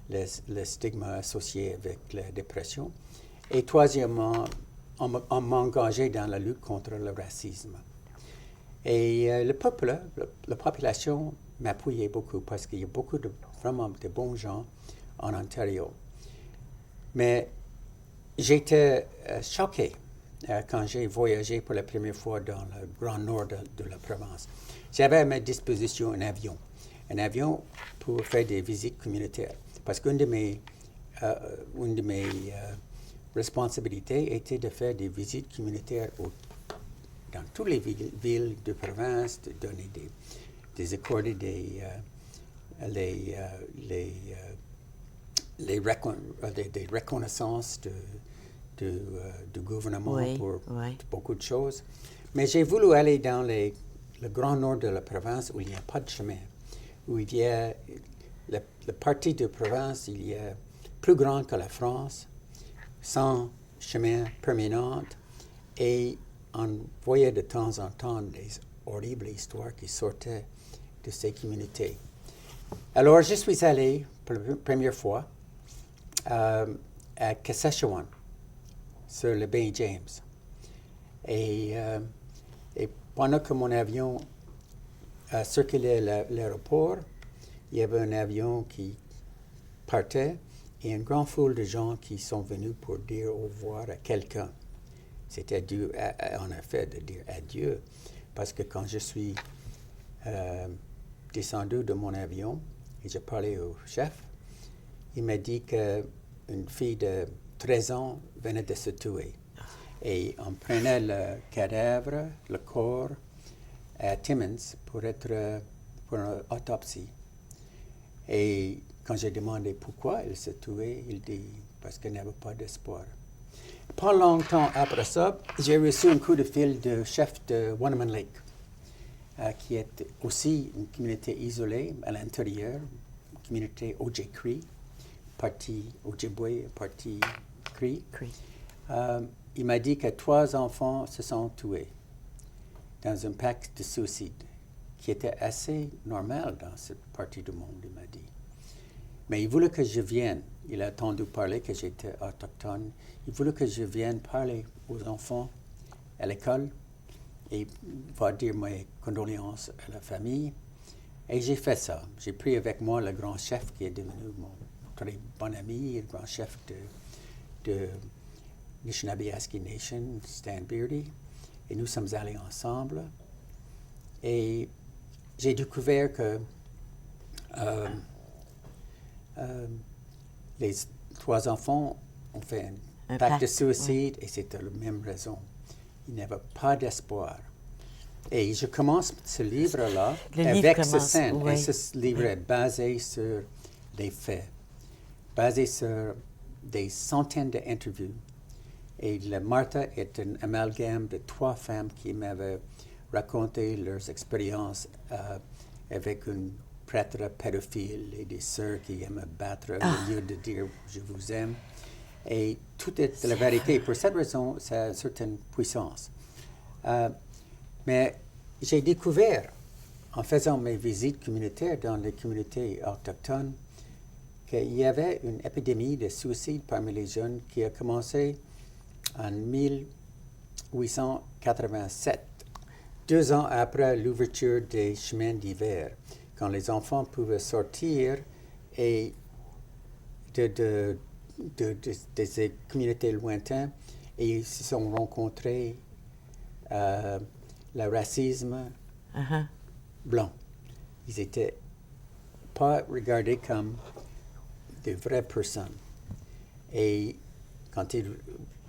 le stigma associé avec la dépression. Et troisièmement, on m'engageait dans la lutte contre le racisme. Et le peuple, la population m'appuyait beaucoup parce qu'il y a vraiment de bons gens en Ontario. Mais j'étais choqué quand j'ai voyagé pour la première fois dans le grand nord de la province. J'avais à ma disposition un avion pour faire des visites communautaires. Parce qu'une de mes responsabilités était de faire des visites communautaires dans toutes les villes de province, de donner des accorder des reconnaissances du gouvernement pour beaucoup de choses. Mais j'ai voulu aller dans le grand nord de la province où il n'y a pas de chemin, où il y a la partie de province, il y a plus grande que la France, sans chemin permanent, et on voyait de temps en temps des horribles histoires qui sortaient de ces communautés. Alors, je suis allé pour la première fois à Saskatchewan, sur le bain James. Et pendant que mon avion circulait l'aéroport, il y avait un avion qui partait et une grande foule de gens qui sont venus pour dire au revoir à quelqu'un. C'était dû, en effet, de dire adieu, parce que quand je suis descendu de mon avion et j'ai parlé au chef, il m'a dit qu'une fille de 13 ans venait de se tuer. Et on prenait le cadavre, le corps, à Timmins pour une autopsie. Et quand j'ai demandé pourquoi elle s'est tuée, il dit parce qu'elle n'avait pas d'espoir. Pas longtemps après ça, j'ai reçu un coup de fil du chef de Waterman Lake, qui est aussi une communauté isolée à l'intérieur, communauté Ojibwe, partie Ojibwe, partie Cree. Il m'a dit que 3 enfants se sont tués dans un pacte de suicide qui était assez normal dans cette partie du monde, il m'a dit. Mais il voulait que je vienne. Il a entendu parler que j'étais autochtone. Il voulait que je vienne parler aux enfants à l'école et va dire mes condoléances à la famille. Et j'ai fait ça. J'ai pris avec moi le grand chef qui est devenu mon très bon ami, le grand chef de Anishinaabe Nation, Stan Beardy. Et nous sommes allés ensemble. Et j'ai découvert que les 3 enfants ont fait un pacte de suicide et c'était la même raison. Il n'y avait pas d'espoir. Et je commence ce livre-là avec ce scène. Oui. Et ce livre est basé sur des faits, basé sur des centaines d'interviews. Et Martha est un amalgame de 3 femmes qui m'avaient raconté leurs expériences avec un prêtre pédophile et des sœurs qui aiment battre au lieu de dire « je vous aime ». Et tout est de la vérité. Pour cette raison, ça a une certaine puissance. Mais j'ai découvert, en faisant mes visites communautaires dans les communautés autochtones, qu'il y avait une épidémie de suicide parmi les jeunes qui a commencé en 1887, 2 ans après l'ouverture des chemins d'hiver, quand les enfants pouvaient sortir et de ces communautés lointaines et ils se sont rencontrés le racisme blanc. Ils n'étaient pas regardés comme de vraies personnes. Et quand ils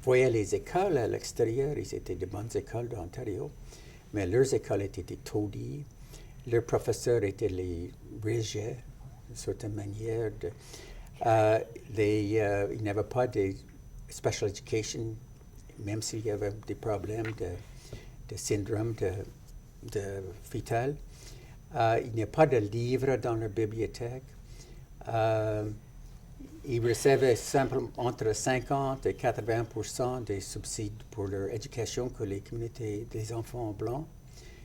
voyaient les écoles à l'extérieur, ils étaient de bonnes écoles d'Ontario, mais leurs écoles étaient taudies. Leurs professeurs étaient les rigides, d'une certaine manière. Il n'y avait pas de special education, même s'il y avait des problèmes de syndrome de fœtal. Il n'y a pas de livres dans leur bibliothèque. Ils recevaient simplement entre 50 et 80% des subsides pour leur éducation que les communautés des enfants blancs.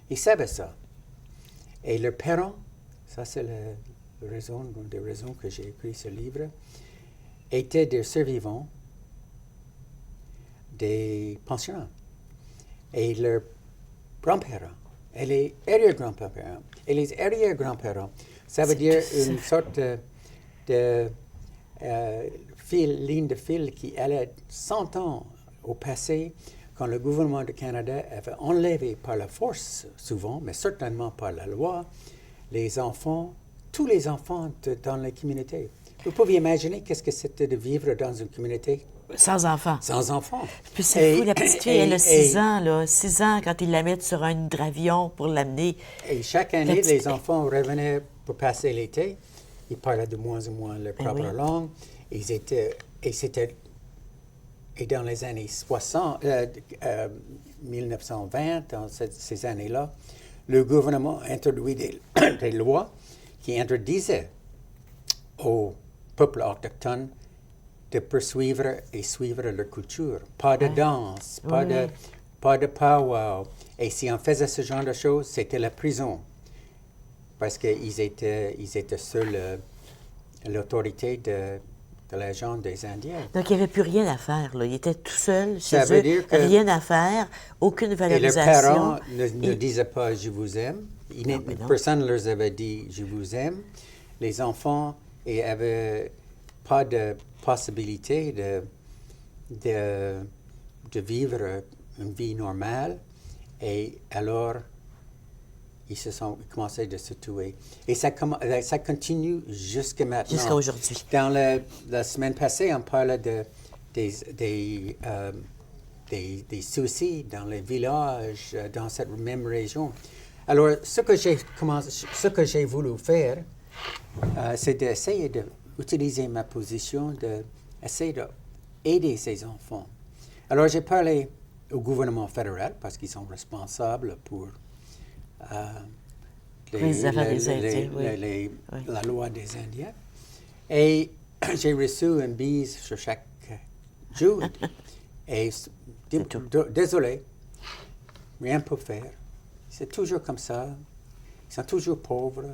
Ils savaient ça. Et leurs parents, ça c'est une des raisons que j'ai écrit ce livre, étaient des survivants des pensionnats. Et leurs grands-parents, et les arrière-grands-parents, et les arrière-grands-parents, ça veut dire une sorte de ligne de fil qui allait 100 ans au passé, quand le gouvernement du Canada avait enlevé par la force, souvent, mais certainement par la loi, les enfants, tous les enfants dans les communautés. Vous pouvez imaginer qu'est-ce que c'était de vivre dans une communauté sans enfants. Sans enfants. Puis c'est fou, la petite fille, elle a 6 ans, là. 6 ans quand ils la mettent sur un hydravion pour l'amener. Et chaque année, les enfants revenaient pour passer l'été. Ils parlaient de moins en moins leur propre langue. Et dans les années 1920, dans ces années-là, le gouvernement a introduit des lois qui interdisaient au peuple autochtone de poursuivre et suivre leur culture. Pas de danse, pas de powwow. Et si on faisait ce genre de choses, c'était la prison. Parce qu'ils étaient sous l'autorité de l'agent des Indiens. Donc, il n'y avait plus rien à faire, là. Ils étaient tout seuls chez eux, rien à faire, aucune valorisation. Et leurs parents ne disaient pas « je vous aime ». Personne ne leur avait dit « je vous aime ». Les enfants n'avaient pas de possibilité de vivre une vie normale. Et alors, ils commencé à se tuer. Et ça continue jusqu'à maintenant. Jusqu'à aujourd'hui. Dans la semaine passée, on parlait des suicides dans les villages, dans cette même région. Alors, ce que j'ai voulu faire, c'est d'essayer d'utiliser ma position, d'essayer d'aider ces enfants. Alors, j'ai parlé au gouvernement fédéral, parce qu'ils sont responsables pour les affaires des Indiens, la loi des Indiens. Et j'ai reçu une bise sur chaque joue. Et désolé, rien pour faire. C'est toujours comme ça. Ils sont toujours pauvres,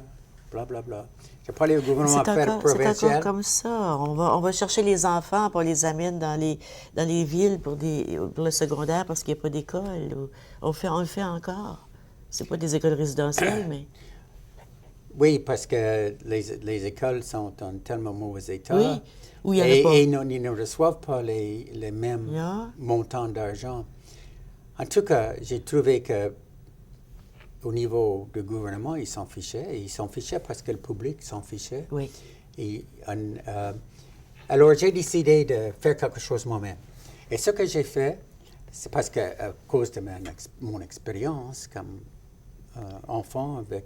blablabla. J'ai parlé au gouvernement provincial. C'est encore comme ça. On va chercher les enfants, pour les amène dans les villes pour le secondaire parce qu'il n'y a pas d'école. On le fait encore. C'est pas des écoles résidentielles, mais... Oui, parce que les écoles sont en tellement mauvais état. Oui, où il y en a pas. Et ils ne reçoivent pas les mêmes montants d'argent. En tout cas, j'ai trouvé que au niveau du gouvernement, ils s'en fichaient. Ils s'en fichaient parce que le public s'en fichait. Oui. Alors, j'ai décidé de faire quelque chose moi-même. Et ce que j'ai fait, c'est parce que, à cause de mon expérience comme enfant avec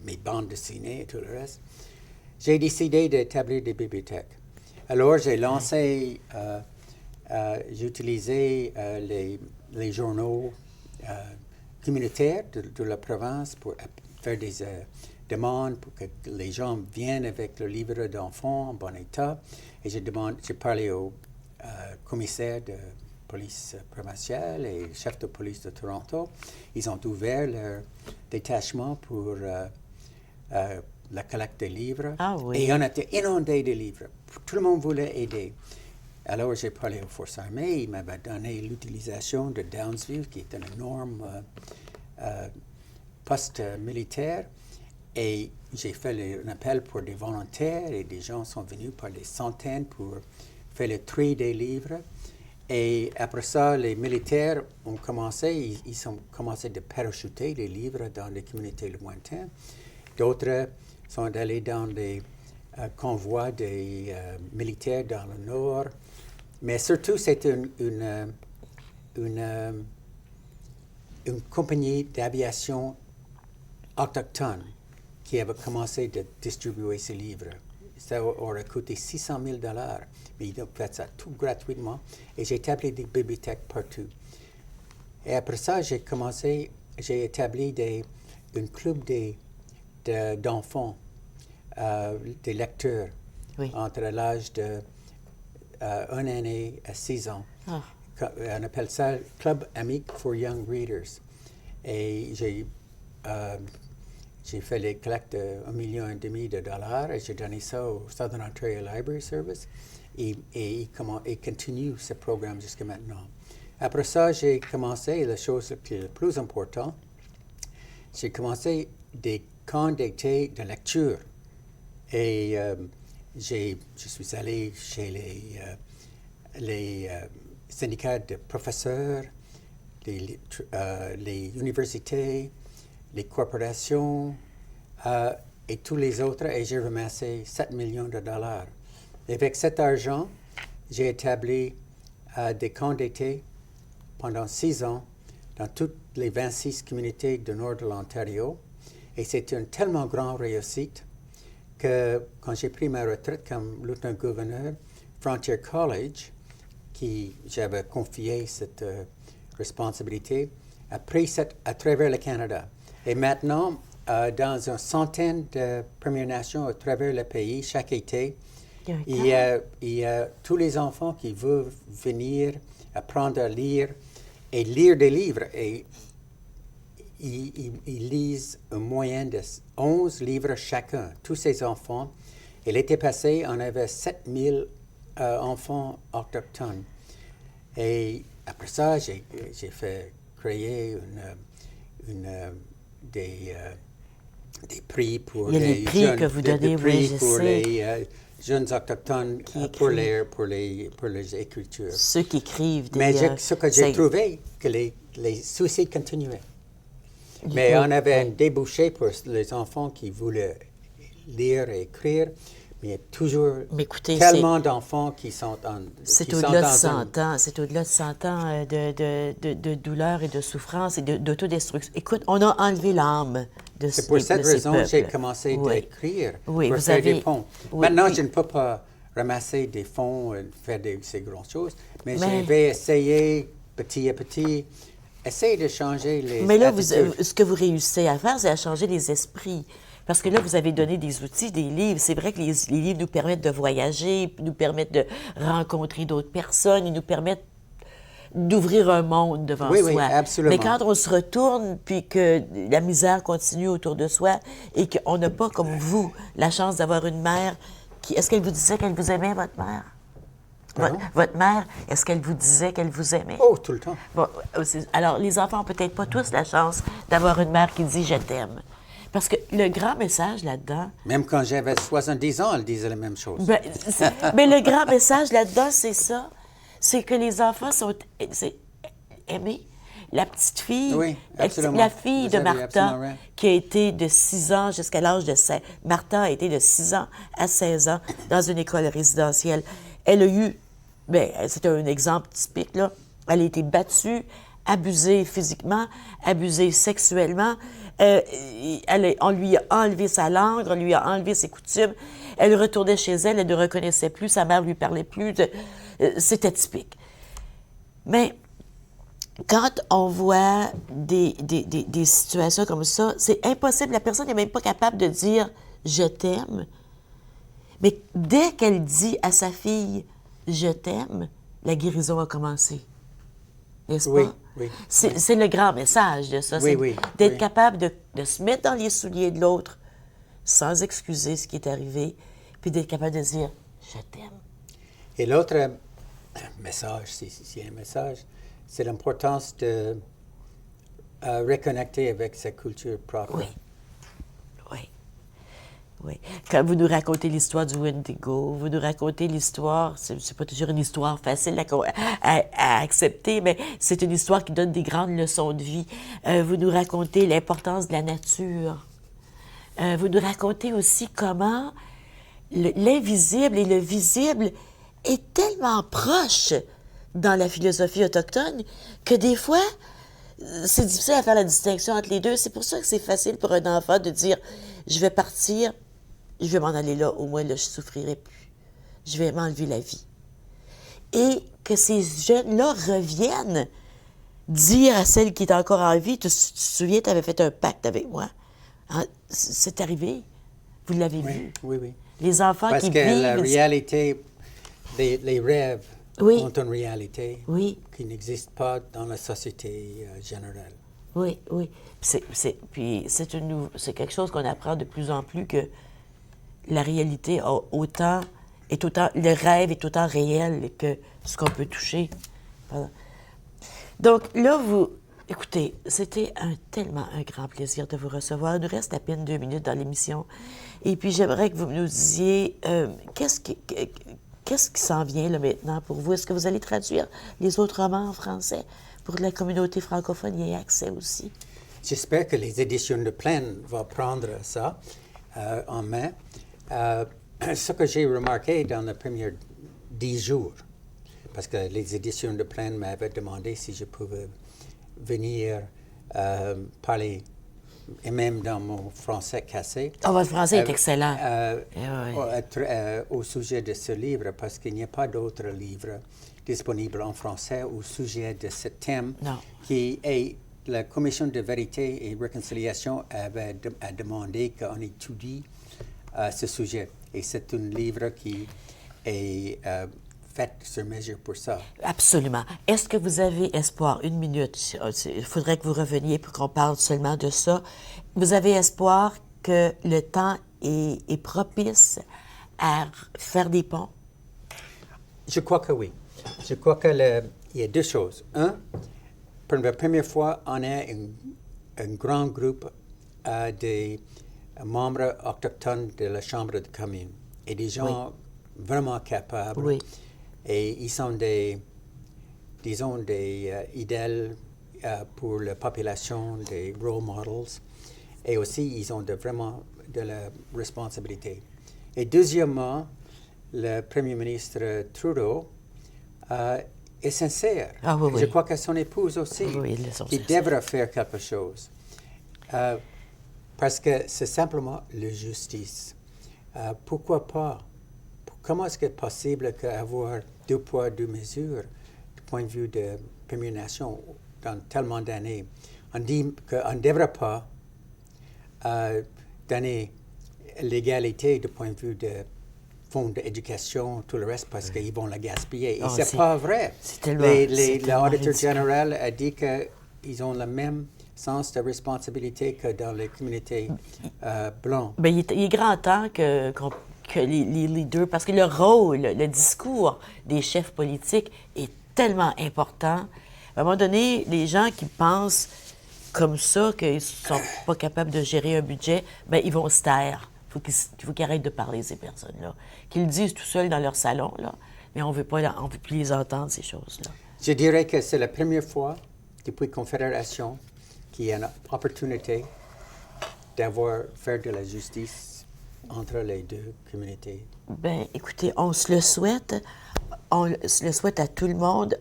mes bandes dessinées et tout le reste, j'ai décidé d'établir des bibliothèques. Alors, j'ai lancé, j'ai utilisé les journaux communautaires de la province pour faire des demandes pour que les gens viennent avec le livre d'enfants en bon état. Et j'ai parlé au commissaire de police provinciale et chef de police de Toronto. Ils ont ouvert leur détachement pour la collecte des livres. Ah oui. Et on était inondés de livres. Tout le monde voulait aider. Alors, j'ai parlé aux forces armées. Ils m'avaient donné l'utilisation de Downsview, qui est un énorme poste militaire. Et j'ai fait un appel pour des volontaires et des gens sont venus par des centaines pour faire le tri des livres. Et après ça, les militaires ont commencé, ils ont commencé de parachuter les livres dans les communautés lointaines. D'autres sont allés dans des convois des militaires dans le nord. Mais surtout, c'est une compagnie d'aviation autochtone qui avait commencé à distribuer ces livres. Ça aurait coûté 600 000 $, mais ils ont fait ça tout gratuitement. Et j'ai établi des bibliothèques partout. Et après ça, j'ai établi un club d'enfants, des lecteurs, entre l'âge de 1 année à 6 ans. Ah. On appelle ça Club Amic for Young Readers. Et j'ai fait les collectes de $1,5 million et j'ai donné ça au Southern Ontario Library Service. Et il continue ce programme jusqu'à maintenant. Après ça, j'ai commencé, la chose qui est la plus importante, j'ai commencé des camps d'été de lecture. Et je suis allé chez les syndicats de professeurs, les universités, les corporations et tous les autres, et j'ai ramassé $7 millions. Et avec cet argent, j'ai établi des camps d'été pendant 6 ans dans toutes les 26 communautés du nord de l'Ontario. Et c'était une tellement grande réussite que quand j'ai pris ma retraite comme lieutenant-gouverneur, Frontier College, qui j'avais confié cette responsabilité, a pris à travers le Canada. Et maintenant, dans une centaine de Premières Nations à travers le pays, chaque été, il y a tous les enfants qui veulent venir apprendre à lire et lire des livres. Et ils lisent un moyen de 11 livres chacun, tous ces enfants. Et l'été passé, on avait 7000 enfants autochtones. Et après ça, j'ai fait créer des prix pour les jeunes, que vous donnez, les jeunes autochtones pour les écritures. Ceux qui écrivent. Mais ce que j'ai trouvé, que les suicides continuaient. Mais on avait un débouché pour les enfants qui voulaient lire et écrire. Mais il y a toujours tellement d'enfants qui sont en... C'est au-delà de 100 ans. C'est au-delà de 100 ans de douleur et de souffrance et d'autodestruction. Écoute, on a enlevé l'âme de ces peuples. C'est pour cette raison que j'ai commencé à écrire pour faire des ponts. Maintenant, je ne peux pas ramasser des fonds et faire ces grandes choses, mais je vais essayer petit à petit, essayer de changer les Mais là, ce que vous réussissez à faire, c'est à changer les esprits. Parce que là, vous avez donné des outils, des livres. C'est vrai que les livres nous permettent de voyager, nous permettent de rencontrer d'autres personnes, ils nous permettent d'ouvrir un monde devant Oui, soi. oui, absolument. Mais quand on se retourne, puis que la misère continue autour de soi et qu'on n'a pas, comme vous, la chance d'avoir une mère qui... Est-ce qu'elle vous disait qu'elle vous aimait, votre mère? Votre mère, est-ce qu'elle vous disait qu'elle vous aimait? Oh, tout le temps. Bon, alors, les enfants n'ont peut-être pas tous la chance d'avoir une mère qui dit « je t'aime ». Parce que le grand message là-dedans... Même quand j'avais 70 ans, elle disait la même chose. Mais le grand message là-dedans, c'est ça. C'est que les enfants sont aimés. La petite fille, oui, la fille de Martha, right. qui a été de 6 ans jusqu'à l'âge de 16... Martha a été de 6 ans à 16 ans dans une école résidentielle. Elle a eu... Bien, c'est un exemple typique, là. Elle a été battue, abusée physiquement, abusée sexuellement. On lui a enlevé sa langue, on lui a enlevé ses coutumes. Elle retournait chez elle, elle ne reconnaissait plus, sa mère ne lui parlait plus. C'était typique. Mais quand on voit des situations comme ça, c'est impossible. La personne n'est même pas capable de dire « je t'aime ». Mais dès qu'elle dit à sa fille « je t'aime », la guérison a commencé. N'est-ce Oui, pas? oui. C'est le grand message de ça. Oui, d'être oui. capable de se mettre dans les souliers de l'autre sans excuser ce qui est arrivé, puis d'être capable de dire « je t'aime ». Et l'autre message, si un message, c'est l'importance de reconnecter avec sa culture propre. Oui. Oui. Oui. Quand vous nous racontez l'histoire du Wendigo, vous nous racontez l'histoire, c'est pas toujours une histoire facile à accepter, mais c'est une histoire qui donne des grandes leçons de vie. Vous nous racontez l'importance de la nature. Vous nous racontez aussi comment l'invisible et le visible est tellement proche dans la philosophie autochtone que des fois, c'est difficile à faire la distinction entre les deux. C'est pour ça que c'est facile pour un enfant de dire « je vais partir, je vais m'en aller là, au moins là, je ne souffrirai plus. Je vais m'enlever la vie. » Et que ces jeunes-là reviennent dire à celle qui est encore en vie « Tu te souviens, tu avais fait un pacte avec moi. Hein? C'est arrivé. Vous l'avez vu. » Oui, oui. Les enfants Parce qui que vivent... la réalité, les rêves Oui. ont une réalité Oui. qui n'existe pas dans la société générale. Oui, oui. Puis c'est quelque chose qu'on apprend de plus en plus, que la réalité le rêve est autant réel que ce qu'on peut toucher. Donc là, écoutez, c'était tellement un grand plaisir de vous recevoir. Il nous reste à peine 2 minutes dans l'émission. Et puis j'aimerais que vous nous disiez qu'est-ce qui s'en vient là maintenant pour vous? Est-ce que vous allez traduire les autres romans en français pour que la communauté francophone y ait accès aussi? J'espère que les éditions de Plaine vont prendre ça en main. Ce que j'ai remarqué dans les premiers 10 jours, parce que les éditions de Plaine m'avaient demandé si je pouvais venir parler, et même dans mon français cassé. Oh, votre français est excellent. Au sujet de ce livre, parce qu'il n'y a pas d'autres livres disponibles en français au sujet de ce thème. Non. Qui est la Commission de vérité et réconciliation a demandé qu'on étudie ce sujet. Et c'est un livre qui est fait sur mesure pour ça. Absolument. Est-ce que vous avez espoir, 1 minute, il faudrait que vous reveniez pour qu'on parle seulement de ça, vous avez espoir que le temps est propice à faire des ponts? Je crois que oui. Je crois qu'il y a 2 choses. Un, pour la première fois, on a un grand groupe de membres autochtones de la Chambre de commune et des gens vraiment capables. Oui. Et ils sont des idéaux pour la population, des role models. Et aussi, ils ont vraiment de la responsabilité. Et deuxièmement, le Premier ministre Trudeau est sincère. Ah, oui, oui. Je crois que son épouse aussi, Oui, qui devrait faire quelque chose. Parce que c'est simplement la justice. Pourquoi pas? Comment est-ce que c'est possible qu'avoir 2 poids, 2 mesures du point de vue de Première Nation dans tellement d'années? On dit qu'on ne devrait pas donner l'égalité du point de vue de fonds d'éducation, tout le reste, parce qu'ils vont la gaspiller. Et c'est pas vrai. C'est tellement L'auditeur ridicule. général a dit qu'ils ont le même sens de responsabilité que dans les communautés blanches. Ben, il est grand temps que les leaders, parce que le rôle, le discours des chefs politiques est tellement important. À un moment donné, les gens qui pensent comme ça, qu'ils ne sont pas capables de gérer un budget, ben ils vont se taire. Il faut qu'ils arrêtent de parler, ces personnes-là. Qu'ils le disent tout seuls dans leur salon, là, mais on veut plus les entendre, ces choses-là. Je dirais que c'est la première fois depuis Confédération qu'il y a une opportunité faire de la justice entre les deux communautés. Bien, écoutez, on se le souhaite. On se le souhaite à tout le monde.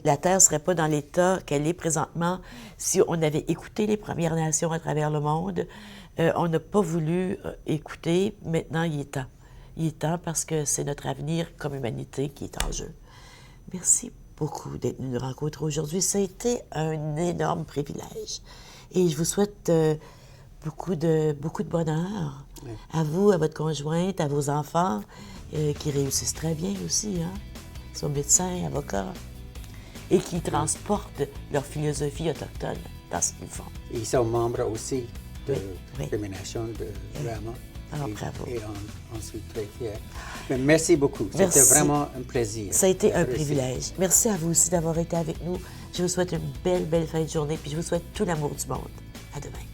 La Terre ne serait pas dans l'état qu'elle est présentement si on avait écouté les Premières Nations à travers le monde. On n'a pas voulu écouter. Maintenant, il est temps. Il est temps parce que c'est notre avenir comme humanité qui est en jeu. Merci beaucoup d'être venu nous rencontrer aujourd'hui. Ça a été un énorme privilège. Et je vous souhaite beaucoup de bonheur. Oui. À vous, à votre conjointe, à vos enfants, qui réussissent très bien aussi, hein? Ils sont médecins, avocats, et qui transportent leur philosophie autochtone dans ce qu'ils font. Ils sont membres aussi de l'élimination de Rama. Alors, bravo. Et on suis très fiers. Mais merci beaucoup. C'était vraiment un plaisir. Ça a été un privilège. Merci à vous aussi d'avoir été avec nous. Je vous souhaite une belle fin de journée, puis je vous souhaite tout l'amour du monde. À demain.